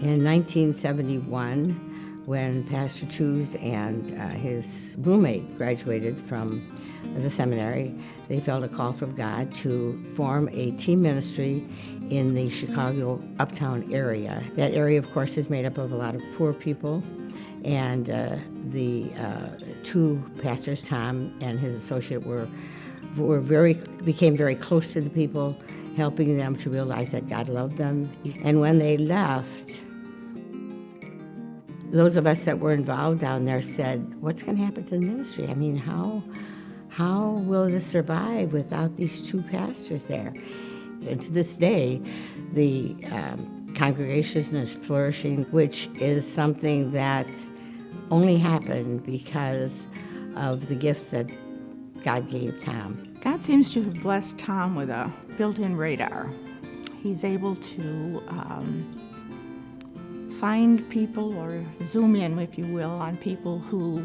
In 1971, when Pastor Tews and his roommate graduated from the seminary, they felt a call from God to form a team ministry in the Chicago uptown area. That area, of course, is made up of a lot of poor people, and the two pastors, Tom and his associate, became very close to the people, helping them to realize that God loved them. And when they left, those of us that were involved down there said, what's going to happen to the ministry? I mean, how will this survive without these two pastors there? And to this day, the congregation is flourishing, which is something that only happened because of the gifts that God gave Tom. God seems to have blessed Tom with a built-in radar. He's able to find people, or zoom in, if you will, on people who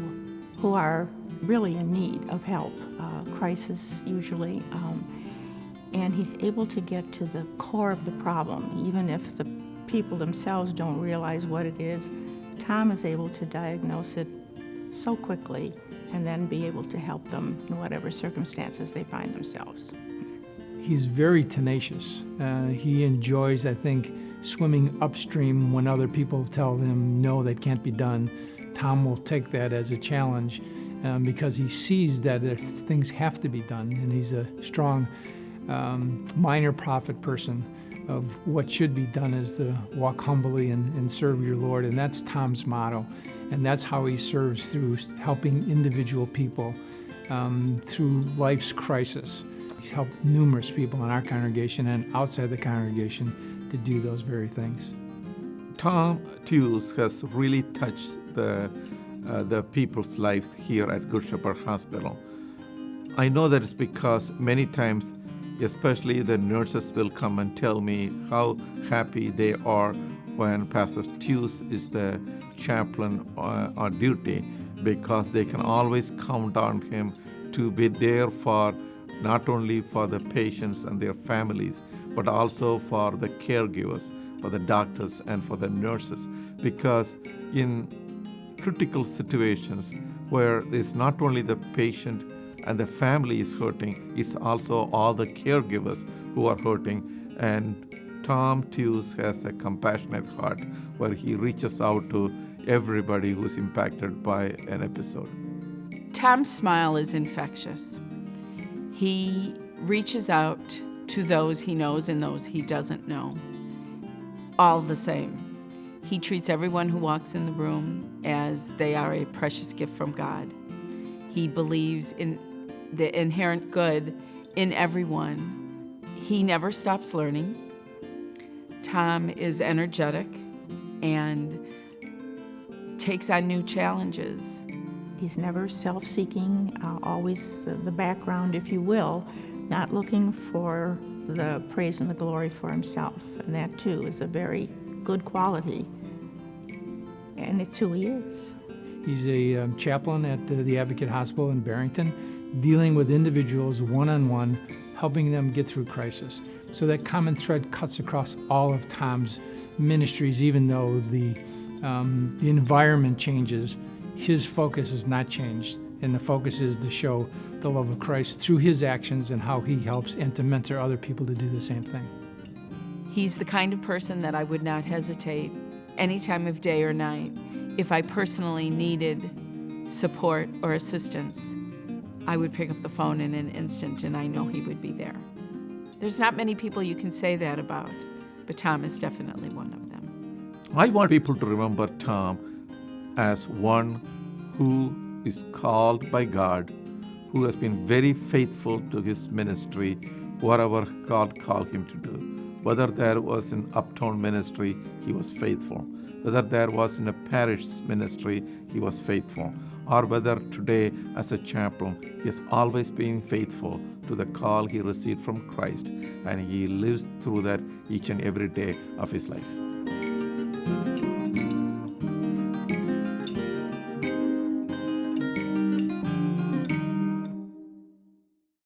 are really in need of help, crisis usually, and he's able to get to the core of the problem. Even if the people themselves don't realize what it is, Tom is able to diagnose it so quickly and then be able to help them in whatever circumstances they find themselves. He's very tenacious. He enjoys, I think, swimming upstream when other people tell him, no, that can't be done. Tom will take that as a challenge because he sees that things have to be done, and he's a strong minor prophet person of what should be done is to walk humbly and serve your Lord, and that's Tom's motto. And that's how he serves, through helping individual people through life's crisis. He's helped numerous people in our congregation and outside the congregation to do those very things. Tom Tews has really touched the people's lives here at Good Shepherd Hospital. I know that it's because many times, especially the nurses will come and tell me how happy they are when Pastor Tews is the chaplain on duty, because they can always count on him to be there for not only for the patients and their families, but also for the caregivers, for the doctors and for the nurses. Because in critical situations where it's not only the patient and the family is hurting, it's also all the caregivers who are hurting. And Tom Tews has a compassionate heart where he reaches out to everybody who's impacted by an episode. Tom's smile is infectious. He reaches out to those he knows and those he doesn't know, all the same. He treats everyone who walks in the room as they are a precious gift from God. He believes in the inherent good in everyone. He never stops learning. Tom is energetic and takes on new challenges. He's never self-seeking, always the background, if you will, not looking for the praise and the glory for himself. And that, too, is a very good quality. And it's who he is. He's a chaplain at the Advocate Hospital in Barrington, dealing with individuals one-on-one, helping them get through crisis. So that common thread cuts across all of Tom's ministries, even though the environment changes. His focus has not changed, and the focus is to show the love of Christ through his actions and how he helps and to mentor other people to do the same thing. He's the kind of person that I would not hesitate any time of day or night. If I personally needed support or assistance, I would pick up the phone in an instant, and I know he would be there. There's not many people you can say that about, but Tom is definitely one of them. I want people to remember Tom as one who is called by God, who has been very faithful to his ministry, whatever God called him to do. Whether there was an uptown ministry, he was faithful. Whether there was in a parish ministry, he was faithful. Or whether today as a chaplain, he has always been faithful to the call he received from Christ, and he lives through that each and every day of his life.